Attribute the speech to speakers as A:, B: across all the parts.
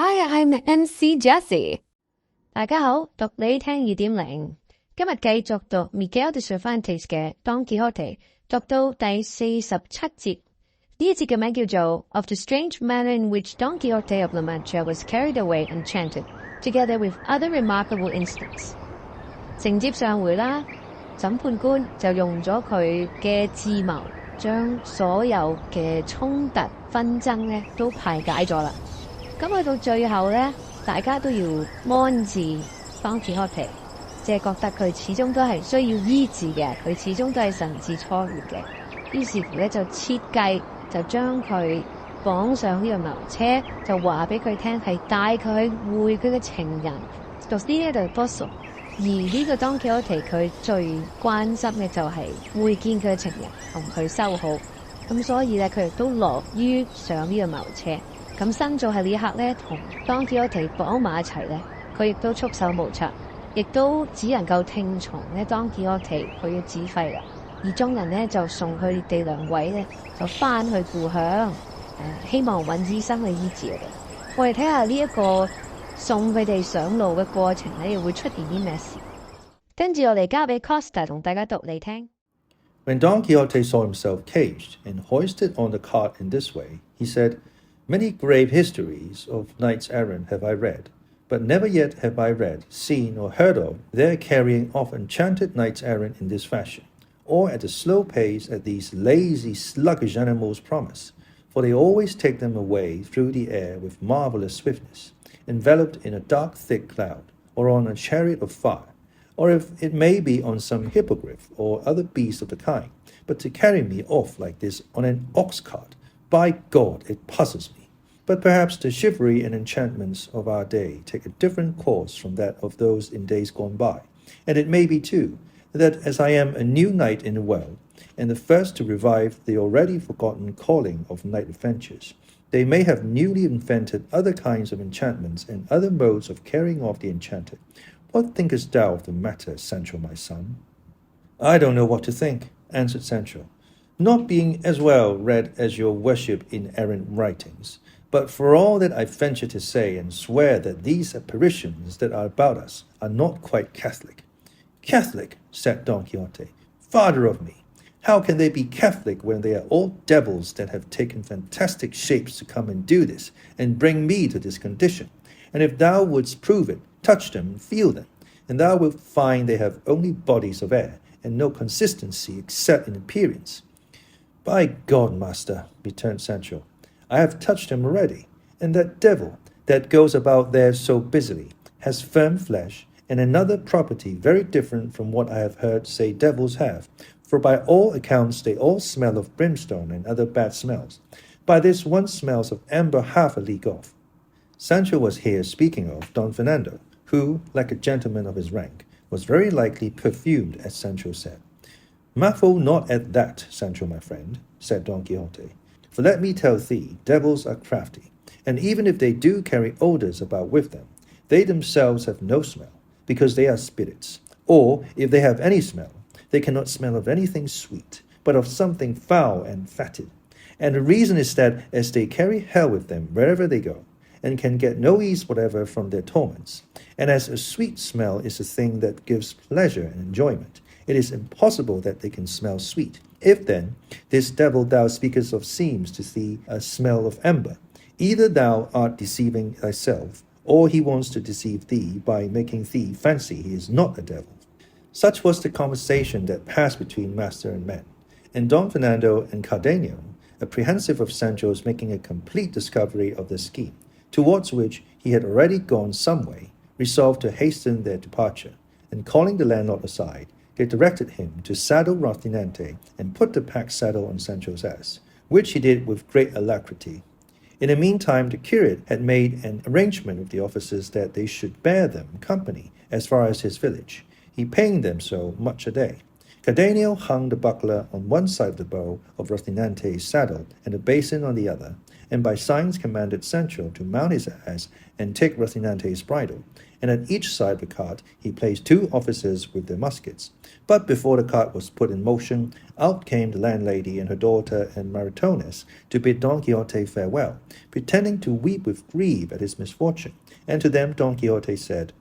A: Hi, I'm MC Jessie. 大家好，讀你聽2.0。今日繼續讀 Miguel de Cervantes 嘅 Don Quixote， 讀到第47節。呢一節嘅名叫做 Of the strange manner in which Don Quixote of La Mancha was carried away enchanted, together with other remarkable incidents。承接上回啦，審判官就用咗佢嘅智謀，將所有嘅衝突紛爭咧都排解咗啦。咁去到最後咧，大家都要安置 Don Quixote， 即係覺得佢始終都係需要醫治嘅，佢始終都係神智初越嘅。於是乎咧就設計就將佢綁上呢個牛車，就話俾佢聽係帶佢去會佢嘅情人 Costa Jessie。而呢個 Don Quixote 佢最關心嘅就係會見佢嘅情人，同佢修好。咁所以咧佢亦都樂於上呢個牛車。咁新造喺呢一刻咧，同 Don Quixote 綁埋一齊咧，佢亦都束手無策，亦都只能夠聽從咧 Don Quixote 佢嘅指揮啦。而眾人咧就送佢哋兩位咧就翻去故鄉，希望揾醫生去醫治佢哋。我哋睇下呢一個送佢哋上路嘅過程咧，又會出現啲咩事？跟住我哋交俾 Costa 同大家讀嚟聽。
B: When Don Quixote saw himself caged and hoisted on the cart in this way, he said,Many grave histories of knights errant have I read, but never yet have I read, seen, or heard of their carrying off enchanted knights errant in this fashion, or at the slow pace that these lazy, sluggish animals promise, for they always take them away through the air with marvellous swiftness, enveloped in a dark thick cloud, or on a chariot of fire, or if it may be on some hippogriff or other beast of the kind, but to carry me off like this on an ox cart, by God, it puzzles me.But perhaps the chivalry and enchantments of our day take a different course from that of those in days gone by. And it may be, too, that as I am a new knight in the world, and the first to revive the already forgotten calling of knight adventures, they may have newly invented other kinds of enchantments and other modes of carrying off the enchanted. What thinkest thou of the matter, Sancho, my son? I don't know what to think, answered Sancho, not being as well read as your worship in errant writings.But for all that I venture to say and swear that these apparitions that are about us are not quite Catholic. Catholic, said Don Quixote, father of me, how can they be Catholic when they are all devils that have taken fantastic shapes to come and do this, and bring me to this condition? And if thou wouldst prove it, touch them and feel them, and thou wilt find they have only bodies of air, and no consistency except in appearance. By God, master, returned Sancho,I have touched him already, and that devil that goes about there so busily has firm flesh and another property very different from what I have heard say devils have, for by all accounts they all smell of brimstone and other bad smells. By this one smells of amber half a league off. Sancho was here speaking of Don Fernando, who, like a gentleman of his rank, was very likely perfumed, as Sancho said. Marvel not at that, Sancho, my friend, said Don Quixote.For let me tell thee, devils are crafty, and even if they do carry odours about with them, they themselves have no smell, because they are spirits. Or, if they have any smell, they cannot smell of anything sweet, but of something foul and fetid. And the reason is that as they carry hell with them wherever they go, and can get no ease whatever from their torments, and as a sweet smell is a thing that gives pleasure and enjoyment, it is impossible that they can smell sweet.If then, this devil thou speakest of seems to thee a smell of amber, either thou art deceiving thyself, or he wants to deceive thee by making thee fancy he is not a devil. Such was the conversation that passed between master and man, and Don Fernando and Cardenio, apprehensive of Sancho's making a complete discovery of the scheme, towards which he had already gone some way, resolved to hasten their departure, and calling the landlord aside,They directed him to saddle Rocinante and put the pack saddle on Sancho's ass, which he did with great alacrity. In the meantime, the curate had made an arrangement with the officers that they should bear them company as far as his village, he paying them so much a day. Cardenio hung the buckler on one side of the bow of Rocinante's saddle and the basin on the other, and by signs commanded Sancho to mount his ass and take Rocinante's bridle. And at each side of the cart he placed 2 officers with their muskets. But before the cart was put in motion, out came the landlady and her daughter and Maritones to bid Don Quixote farewell, pretending to weep with grief at his misfortune. And to them Don Quixote said,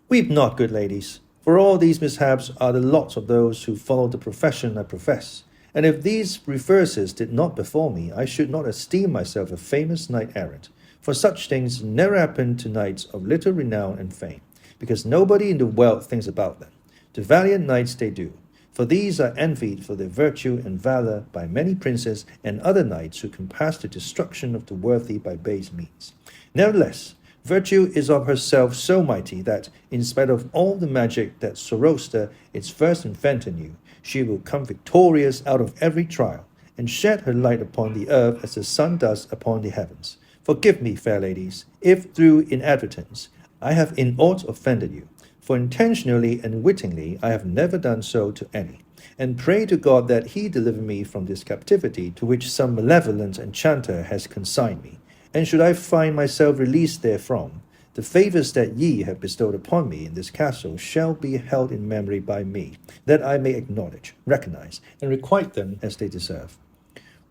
B: "Weep not, good ladies, for all these mishaps are the lots of those who follow the profession I profess. And if these reverses did not befall me, I should not esteem myself a famous knight-errant. For such things never happen to knights of little renown and fame, because nobody in the world thinks about them. To valiant knights they do, for these are envied for their virtue and valour by many princes and other knights who compass the destruction of the worthy by base means. Nevertheless, virtue is of herself so mighty that, in spite of all the magic that Zoroaster, its first inventor, knew, she will come victorious out of every trial, and shed her light upon the earth as the sun does upon the heavens. Forgive me, fair ladies, if through inadvertence I have in aught offended you, for intentionally and wittingly I have never done so to any. And pray to God that he deliver me from this captivity to which some malevolent enchanter has consigned me. And should I find myself released therefrom, the favours that ye have bestowed upon me in this castle shall be held in memory by me, that I may acknowledge, recognize, and requite them as they deserve."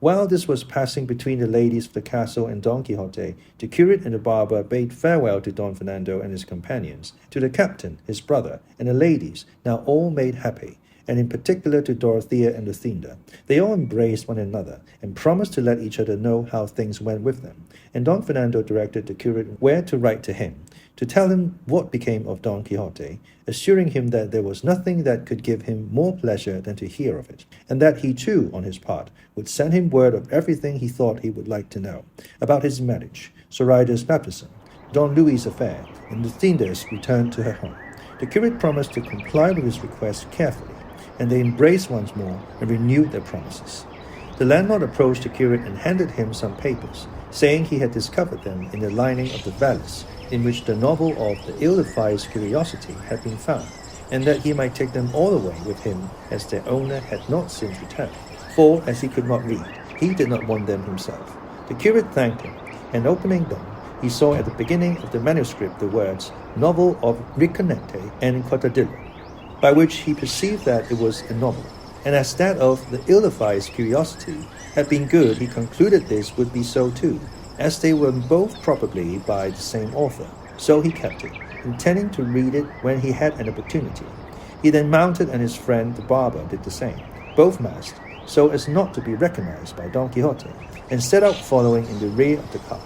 B: While this was passing between the ladies of the castle and Don Quixote, the curate and the barber bade farewell to Don Fernando and his companions, to the captain, his brother, and the ladies, now all made happy, and in particular to Dorothea and Lucinda. They all embraced one another, and promised to let each other know how things went with them, and Don Fernando directed the curate where to write to him, to tell him what became of Don Quixote, assuring him that there was nothing that could give him more pleasure than to hear of it, and that he too, on his part, would send him word of everything he thought he would like to know, about his marriage, Zoraida's baptism, Don Luis's affair, and Lucinda's return to her home. The curate promised to comply with his request carefully, and they embraced once more and renewed their promises. The landlord approached the curate and handed him some papers, saying he had discovered them in the lining of the valise, in which the novel of the ill-advised curiosity had been found, and that he might take them all away with him, as their owner had not since returned. For, as he could not read, he did not want them himself. The curate thanked him, and opening them, he saw at the beginning of the manuscript the words, "Novel of Riconete and Cortadillo," by which he perceived that it was a novel, and as that of the ill-advised curiosity had been good, he concluded this would be so too, as they were both probably by the same author. So he kept it, intending to read it when he had an opportunity. He then mounted, and his friend the barber did the same, both masked, so as not to be recognized by Don Quixote, and set out following in the rear of the cart.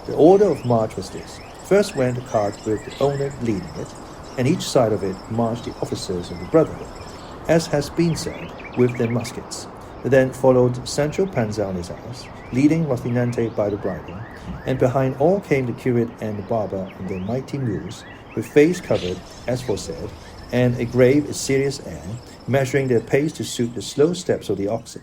B: The order of march was this: first went the cart with the owner leading it, and each side of it marched the officers of the Brotherhood, as has been said, with their muskets. Then followed Sancho Panza on his ass, leading Rocinante by the bridle, and behind all came the curate and the barber on their mighty mules, with face covered, as foresaid, and a grave, serious air, measuring their pace to suit the slow steps of the oxen.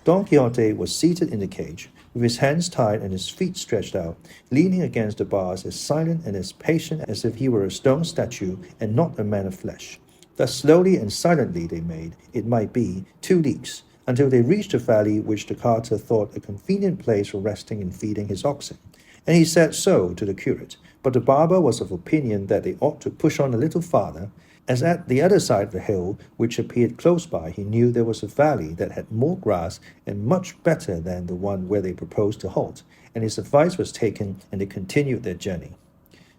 B: Don Quixote was seated in the cage, with his hands tied and his feet stretched out, leaning against the bars, as silent and as patient as if he were a stone statue and not a man of flesh. Thus slowly and silently they made, it might be, 2 leagues, until they reached a valley which the carter thought a convenient place for resting and feeding his oxen. And he said so to the curate, but the barber was of opinion that they ought to push on a little farther, as at the other side of the hill, which appeared close by, he knew there was a valley that had more grass and much better than the one where they proposed to halt, and his advice was taken, and they continued their journey.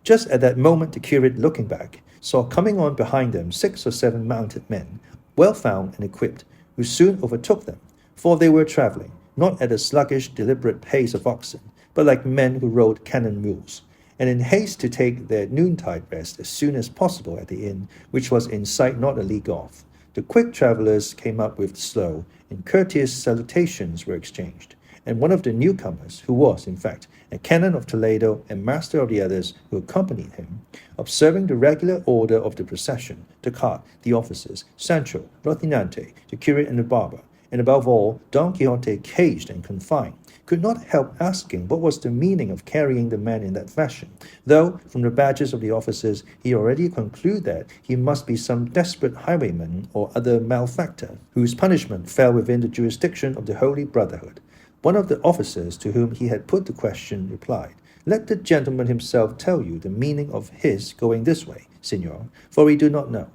B: Just at that moment the curate, looking back, saw coming on behind them 6 or 7 mounted men, well found and equipped, who soon overtook them, for they were travelling, not at a sluggish, deliberate pace of oxen, but like men who rode cannon mules, and in haste to take their noontide rest as soon as possible at the inn, which was in sight not a league off. The quick travellers came up with the slow, and courteous salutations were exchanged, and one of the newcomers, who was, in fact, a canon of Toledo and master of the others who accompanied him, observing the regular order of the procession, the cart, the officers, Sancho, Rocinante, the curate and the barber, and above all, Don Quixote caged and confined, could not help asking what was the meaning of carrying the man in that fashion, though, from the badges of the officers, he already concluded that he must be some desperate highwayman or other malefactor, whose punishment fell within the jurisdiction of the Holy Brotherhood. One of the officers to whom he had put the question replied, "Let the gentleman himself tell you the meaning of his going this way, Signor, for we do not know."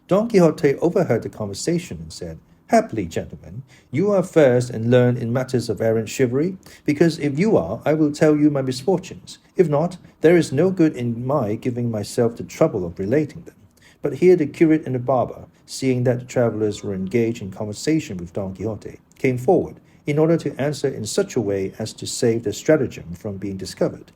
B: Don Quixote overheard the conversation and said, "Happily, gentlemen, you are first and learned in matters of errant chivalry, because if you are, I will tell you my misfortunes. If not, there is no good in my giving myself the trouble of relating them." But here the curate and the barber, seeing that the travellers were engaged in conversation with Don Quixote, came forward, in order to answer in such a way as to save the stratagem from being discovered.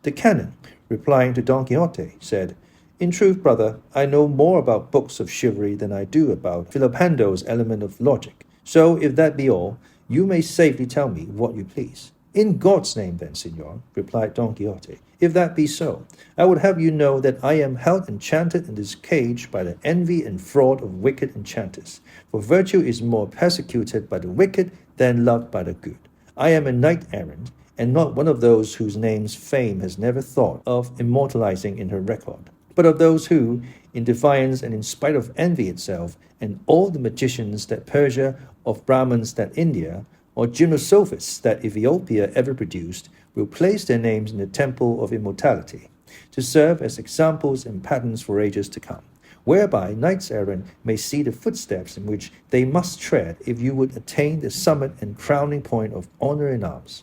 B: The canon, replying to Don Quixote, said, "In truth, brother, I know more about books of chivalry than I do about Philopando's element of logic. So, if that be all, you may safely tell me what you please." "In God's name, then, Signor," replied Don Quixote, "if that be so, I would have you know that I am held enchanted in this cage by the envy and fraud of wicked enchanters. For virtue is more persecuted by the wicked than loved by the good. I am a knight-errant, and not one of those whose names fame has never thought of immortalizing in her record, but of those who, in defiance and in spite of envy itself, and all the magicians that Persia, of Brahmins that India, or Gymnosophists that Ethiopia ever produced, will place their names in the temple of immortality, to serve as examples and patterns for ages to come, whereby knights-errant may see the footsteps in which they must tread if you would attain the summit and crowning point of honor in arms."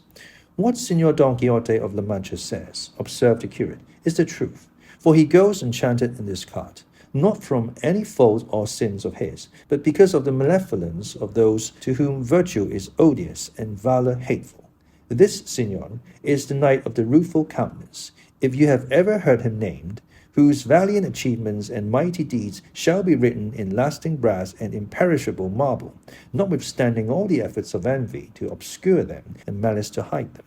B: "What Signor Don Quixote of La Mancha says," observed the curate, "is the truth, for he goes enchanted in this cart, not from any fault or sins of his, but because of the malevolence of those to whom virtue is odious and valor hateful. This, Signor, is the knight of the rueful countenance, if you have ever heard him named, whose valiant achievements and mighty deeds shall be written in lasting brass and imperishable marble, notwithstanding all the efforts of envy to obscure them and malice to hide them."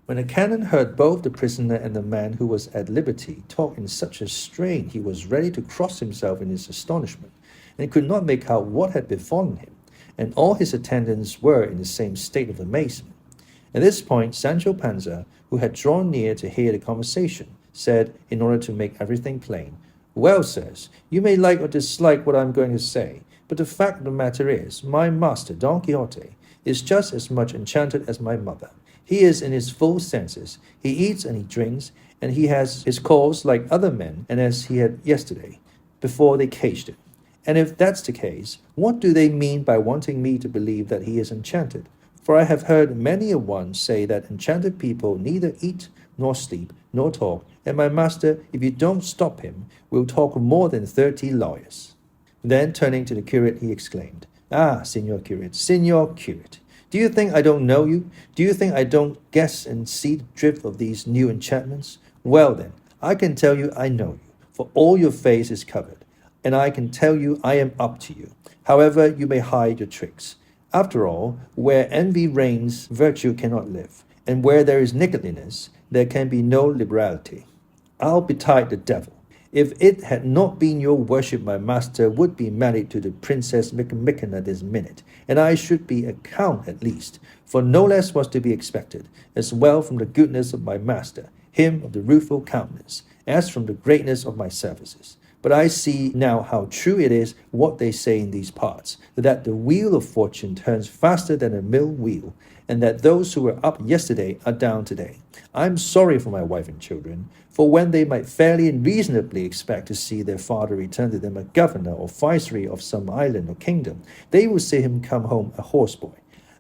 B: When the canon heard both the prisoner and the man who was at liberty talk in such a strain, he was ready to cross himself in his astonishment, and could not make out what had befallen him, and all his attendants were in the same state of amazement. At this point, Sancho Panza, who had drawn near to hear the conversation, said, in order to make everything plain, "Well, sirs, you may like or dislike what I am going to say, but the fact of the matter is, my master, Don Quixote, is just as much enchanted as my mother. He is in his full senses, he eats and he drinks, and he has his calls like other men, and as he had yesterday, before they caged him. And if that's the case, what do they mean by wanting me to believe that he is enchanted? For I have heard many a one say that enchanted people neither eat, nor sleep, nor talk, and my master, if you don't stop him, will talk more than 30 lawyers." Then, turning to the curate, he exclaimed, "Ah, Signor Curate, do you think I don't know you? Do you think I don't guess and see the drift of these new enchantments? Well then, I can tell you I know you, for all your face is covered, and I can tell you I am up to you, however you may hide your tricks. After all, where envy reigns, virtue cannot live, and where there is niggardliness, there can be no liberality. I'll betide the devil. If it had not been your worship, my master would be married to the Princess Micomicona this minute, and I should be a count at least, for no less was to be expected, as well from the goodness of my master, him of the rueful countenance, as from the greatness of my services. But I see now how true it is what they say in these parts, that the wheel of fortune turns faster than a mill wheel, and that those who were up yesterday are down today. I'm sorry for my wife and children, for when they might fairly and reasonably expect to see their father return to them a governor or viceroy of some island or kingdom, they will see him come home a horseboy.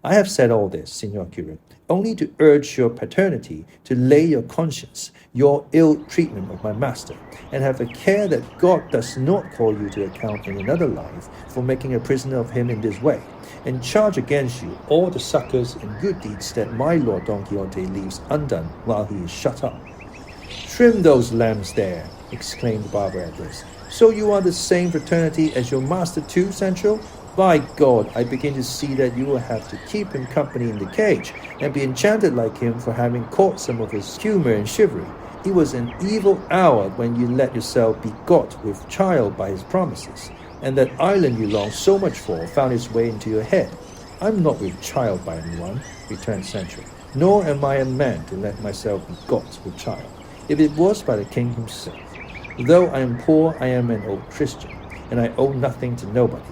B: I have said all this, Signor Curate, only to urge your paternity to lay your conscience, your ill treatment of my master, and have a care that God does not call you to account in another life for making a prisoner of him in this way, and charge against you all the succors and good deeds that my Lord Don Quixote leaves undone while he is shut up." "Trim those lambs there," exclaimed the barber at this. "So you are the same fraternity as your master too, Sancho? By God, I begin to see that you will have to keep him company in the cage, and be enchanted like him for having caught some of his humour and chivalry. It was an evil hour when you let yourself be got with child by his promises, and that island you longed so much for found its way into your head." "I'm not with child by anyone," returned Sancho, "nor am I a man to let myself be got with child, if it was by the king himself. Though I am poor, I am an old Christian, and I owe nothing to nobody.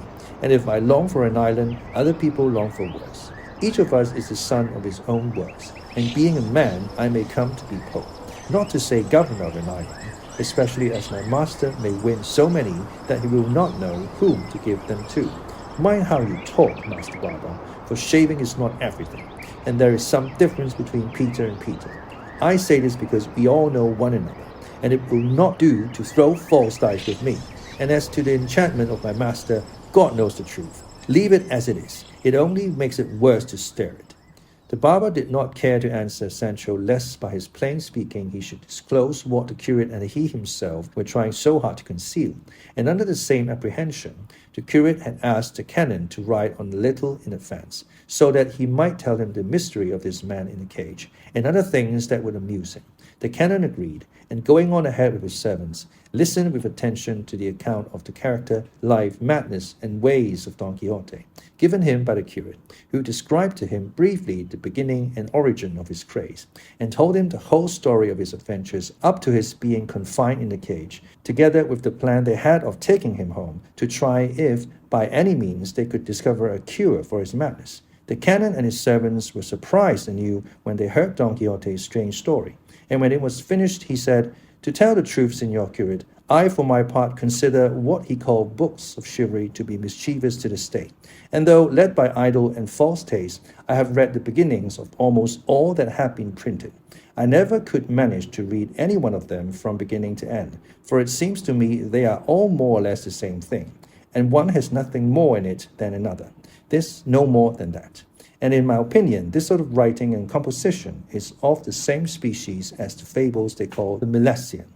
B: And if I long for an island, other people long for worse. Each of us is the son of his own works, and being a man, I may come to be pope, not to say governor of an island, especially as my master may win so many that he will not know whom to give them to. Mind how you talk, Master Barber, for shaving is not everything, and there is some difference between Peter and Peter. I say this because we all know one another, and it will not do to throw false dice with me. And as to the enchantment of my master, God knows the truth. Leave it as it is. It only makes it worse to stir it. The barber did not care to answer Sancho, lest by his plain speaking he should disclose what the curate and he himself were trying so hard to conceal. And under the same apprehension, the curate had asked the canon to ride on a little in advance, so that he might tell him the mystery of this man in the cage, and other things that would amuse him. The canon agreed, and going on ahead with his servants, listened with attention to the account of the character, life, madness, and ways of Don Quixote, given him by the curate, who described to him briefly the beginning and origin of his craze, and told him the whole story of his adventures up to his being confined in the cage, together with the plan they had of taking him home, to try if, by any means, they could discover a cure for his madness. The canon and his servants were surprised anew when they heard Don Quixote's strange story, and when it was finished, he said, "To tell the truth, Señor Curate, I for my part consider what he called books of chivalry to be mischievous to the state, and though led by idle and false taste, I have read the beginnings of almost all that have been printed. I never could manage to read any one of them from beginning to end, for it seems to me they are all more or less the same thing, and one has nothing more in it than another. This no more than that. And in my opinion, this sort of writing and composition is of the same species as the fables they call the Milesian,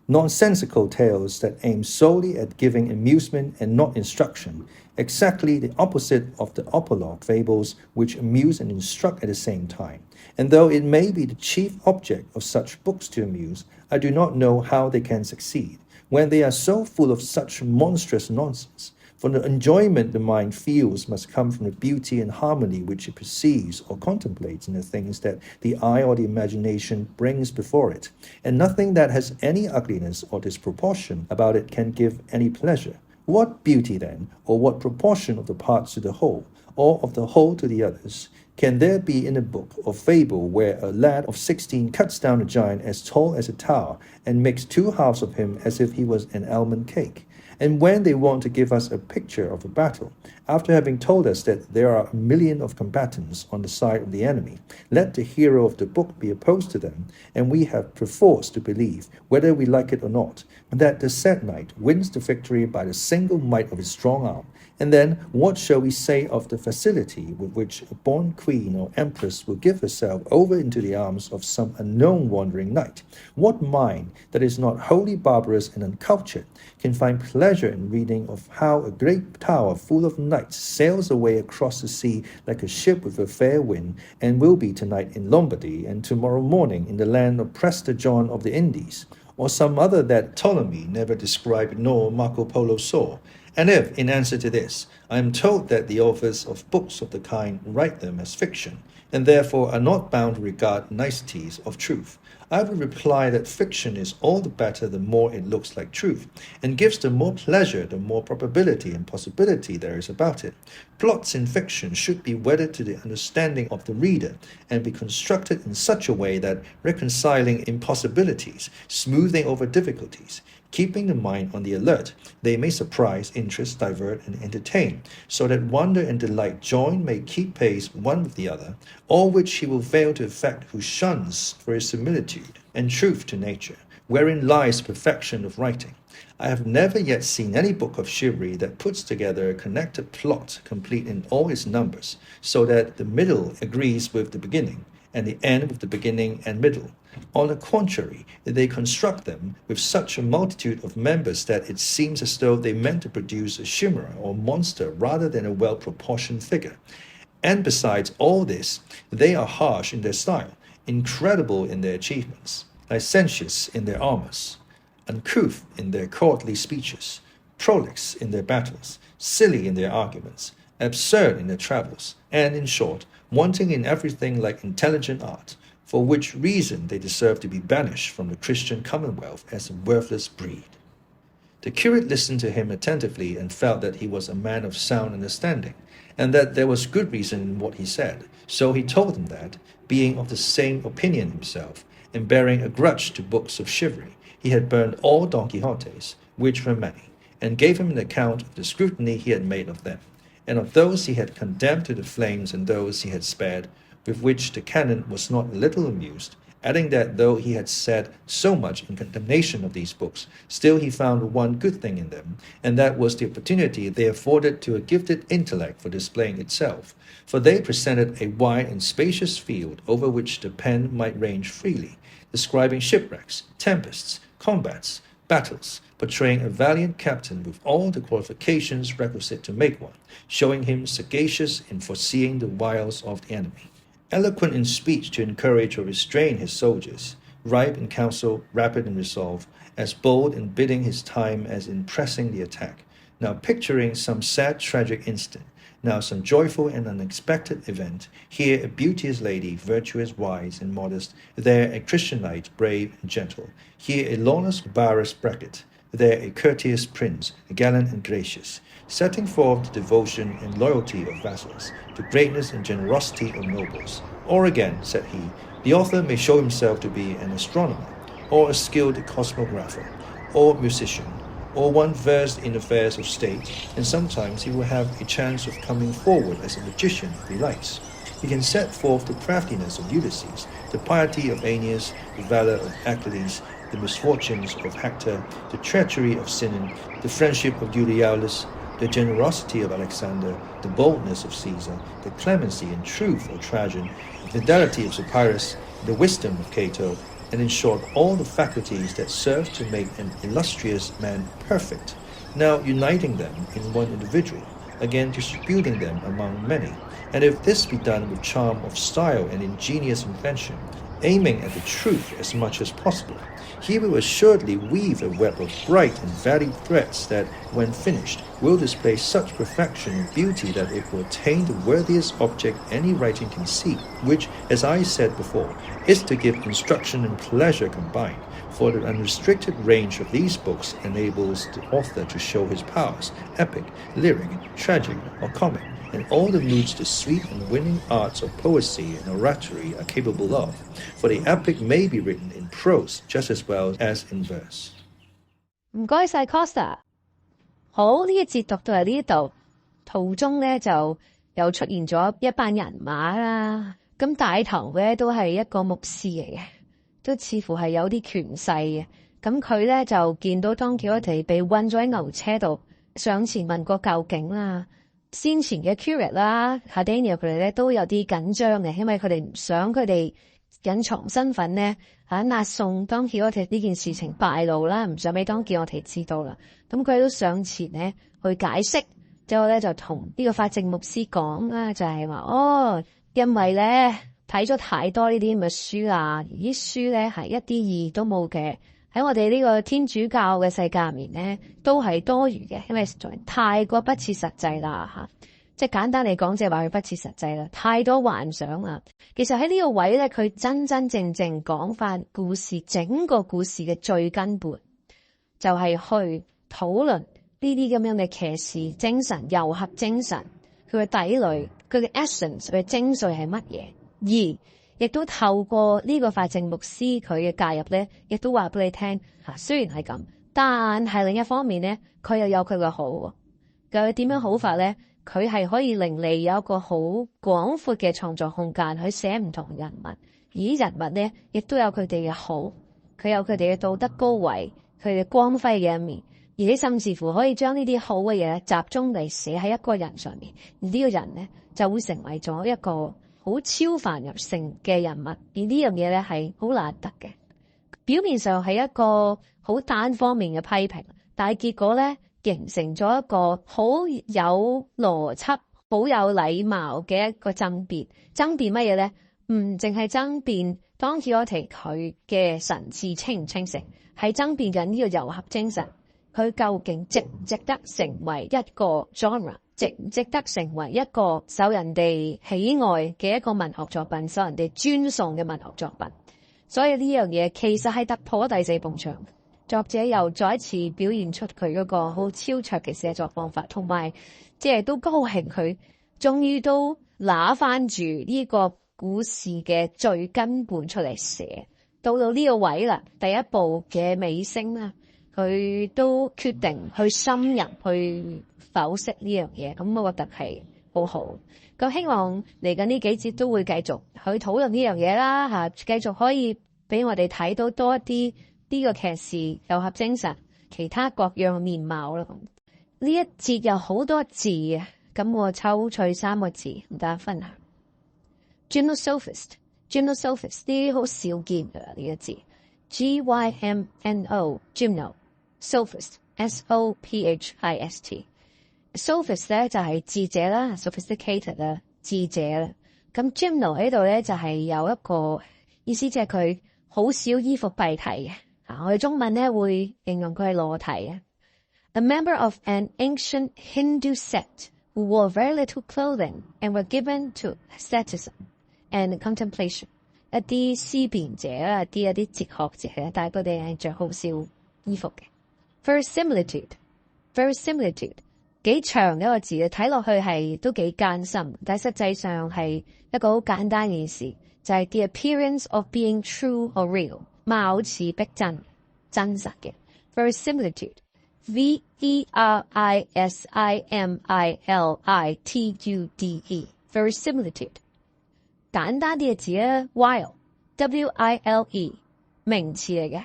B: nonsensical tales that aim solely at giving amusement and not instruction, exactly the opposite of the apologue fables which amuse and instruct at the same time. And though it may be the chief object of such books to amuse, I do not know how they can succeed, when they are so full of such monstrous nonsense. For the enjoyment the mind feels must come from the beauty and harmony which it perceives or contemplates in the things that the eye or the imagination brings before it, and nothing that has any ugliness or disproportion about it can give any pleasure. What beauty then, or what proportion of the parts to the whole, or of the whole to the others, can there be in a book or fable where a lad of 16 cuts down a giant as tall as a tower, and makes two halves of him as if he was an almond cake? And when they want to give us a picture of a battle, after having told us that there are 1,000,000 of combatants on the side of the enemy, let the hero of the book be opposed to them, and we have perforce to believe, whether we like it or not, that the said knight wins the victory by the single might of his strong arm. And then what shall we say of the facility with which a born queen or empress will give herself over into the arms of some unknown wandering knight? What mind that is not wholly barbarous and uncultured can find pleasure in reading of how a great tower full of knights sails away across the sea like a ship with a fair wind, and will be tonight in Lombardy, and tomorrow morning in the land of Prester John of the Indies, or some other that Ptolemy never described nor Marco Polo saw? And if, in answer to this, I am told that the authors of books of the kind write them as fiction, and therefore are not bound to regard niceties of truth, I would reply that fiction is all the better the more it looks like truth, and gives the more pleasure the more probability and possibility there is about it. Plots in fiction should be wedded to the understanding of the reader, and be constructed in such a way that, reconciling impossibilities, smoothing over difficulties, keeping the mind on the alert, they may surprise, interest, divert, and entertain, so that wonder and delight joined may keep pace one with the other, all which he will fail to effect who shuns verisimilitude and truth to nature, wherein lies perfection of writing. I have never yet seen any book of chivalry that puts together a connected plot complete in all its numbers, so that the middle agrees with the beginning, and the end with the beginning and middle. On the contrary, they construct them with such a multitude of members that it seems as though they meant to produce a chimera or monster rather than a well-proportioned figure. And besides all this, they are harsh in their style, incredible in their achievements, licentious in their armors, uncouth in their courtly speeches, prolix in their battles, silly in their arguments, absurd in their travels, and, in short, wanting in everything like intelligent art, for which reason they deserve to be banished from the Christian commonwealth as a worthless breed. The curate listened to him attentively and felt that he was a man of sound understanding, and that there was good reason in what he said. So he told them that, being of the same opinion himself, and bearing a grudge to books of chivalry, he had burned all Don Quixotes, which were many, and gave him an account of the scrutiny he had made of them, and of those he had condemned to the flames and those he had spared, with which the canon was not a little amused, adding that though he had said so much in condemnation of these books, still he found one good thing in them, and that was the opportunity they afforded to a gifted intellect for displaying itself, for they presented a wide and spacious field over which the pen might range freely, describing shipwrecks, tempests, combats, battles, portraying a valiant captain with all the qualifications requisite to make one, showing him sagacious in foreseeing the wiles of the enemy, eloquent in speech to encourage or restrain his soldiers, ripe in counsel, rapid in resolve, as bold in bidding his time as in pressing the attack, now picturing some sad tragic instant, now some joyful and unexpected event, here a beauteous lady, virtuous, wise, and modest, there a Christian knight, brave and gentle, here a lawless, barbarous braggart, there a courteous prince, gallant and gracious, setting forth the devotion and loyalty of vassals, the greatness and generosity of nobles. Or again, said he, the author may show himself to be an astronomer, or a skilled cosmographer, or musician, or one versed in affairs of state, and sometimes he will have a chance of coming forward as a magician if he likes. He can set forth the craftiness of Ulysses, the piety of Aeneas, the valor of Achilles, the misfortunes of Hector, the treachery of Sinon, the friendship of Euryalus, the generosity of Alexander, the boldness of Caesar, the clemency and truth of Trajan, the fidelity of Cyrus, the wisdom of Cato, and in short all the faculties that serve to make an illustrious man perfect, now uniting them in one individual, again distributing them among many. And if this be done with charm of style and ingenious invention, aiming at the truth as much as possible, he will assuredly weave a web of bright and varied threads that, when finished, will display such perfection and beauty that it will attain the worthiest object any writing can seek, which, as I said before, is to give instruction and pleasure combined, for the unrestricted range of these books enables the author to show his powers, epic, lyric, tragic, or comic, and all the moods the sweet and winning arts of poesy and oratory are capable of, for the epic may be written in prose just as well as in verse.
A: 唔該晒 Costa。好，呢一節讀到嚟呢度，途中咧就又出現咗一班人馬啦。咁帶頭嘅都係一個牧師嚟嘅，都似乎係有啲權勢嘅。咁佢咧就見到Don Quixote被韞咗喺牛車度，上前問個究竟啦。先前嘅 curate 啦 Daniel 佢哋咧都有啲緊張嘅，因為佢哋唔想佢哋隱藏身份咧押送Don Quixote呢件事情敗露啦，唔想俾Don Quixote知道啦。咁佢都上前咧去解釋，之後咧就同呢個法政牧師講啦，就係話因為咧睇咗太多呢啲咁嘅書啦，而啲書咧係一啲意義都冇嘅。喺我哋呢個天主教嘅世界入面咧，都係多餘嘅，因為實在太過不切實際啦嚇。即係簡單嚟講，即係話佢不切實際啦，太多幻想啦。其實喺呢個位咧，佢真真正正講翻故事整個故事嘅最根本，就係去討論呢啲咁樣嘅騎士精神、遊俠精神，佢嘅底裏、佢嘅 essence、佢嘅精髓係乜嘢，而亦都透過呢個法政牧師佢嘅介入咧，亦都話俾你聽嚇。雖然係咁，但係另一方面咧，佢又有佢嘅好喎。佢點樣好法咧？佢係可以令你有一個好廣闊嘅創作空間去寫唔同人物，而啲人物咧亦都有佢哋嘅好，佢有佢哋嘅道德高位，佢哋光輝嘅一面，而且甚至乎可以將呢啲好嘅嘢集中嚟寫喺一個人上面，而呢個人咧就會成為咗一個好超凡入聖嘅人物，而呢樣嘢咧係好難得嘅。表面上係一個好單方面嘅批評，但係結果咧形成咗一個好有邏輯、好有禮貌嘅一個爭辯。爭辯乜嘢咧？唔淨係爭辯Don Quixote佢嘅神智清唔清醒，係爭辯緊呢個遊俠精神，佢究竟值唔值得成為一個 genre， 值唔值得成為一個受人哋喜愛嘅一個文學作品，受人哋尊崇嘅文學作品。所以呢樣嘢其實係突破第四埲牆。作者又再一次表現出佢嗰個好超卓嘅寫作方法，同埋即係都高興佢終於都拿翻住呢個故事嘅最根本出嚟寫。到呢個位啦，第一部嘅尾聲啦，佢都決定去深入去剖析呢樣嘢，咁我覺得係好好。咁希望嚟緊呢幾節都會繼續去討論呢樣嘢啦嚇，繼續可以俾我哋睇到多一啲呢個騎士遊俠精神其他各樣面貌啦。呢一節有好多字啊，咁我抽取3個字同大家分享。Gymnosophist 啲好少見㗎呢個字 Gymno Gymno Sophist Sophist Sophist 咧就係智者啦 sophisticated 啦智者啦。咁 Gymno 喺度咧就係有一個意思，即係佢好少衣服蔽體嘅。我哋中文咧會形容佢係裸體嘅。A member of an ancient Hindu sect who wore very little clothing and were given to asceticism and contemplation。一啲思辨者啦，一啲哲學者，但係佢哋係着好少衣服嘅。Verisimilitude 幾長一個字，睇落去係都幾艱辛，但係實際上係一個好簡單嘅事，就係 the appearance of being true or real， 貌似逼真，真實嘅。Verisimilitude Verisimilitude Verisimilitude。簡單啲嘅字啊 Wile W-I-L-E 名詞嚟嘅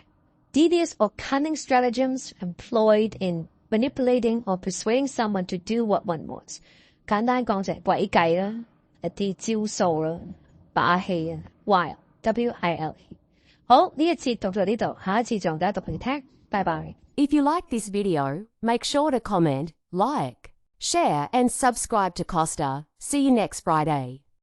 A: devious or cunning stratagems employed in manipulating or persuading someone to do what one wants。簡單講就係詭計啦，一啲招數啦，把戲啊 Wile W-I-L-E。好，呢一節讀到呢度，下一次仲大家讀嚟聽，拜拜。
C: If you like this video, make sure to comment, like, share and subscribe to Costa. See you next Friday.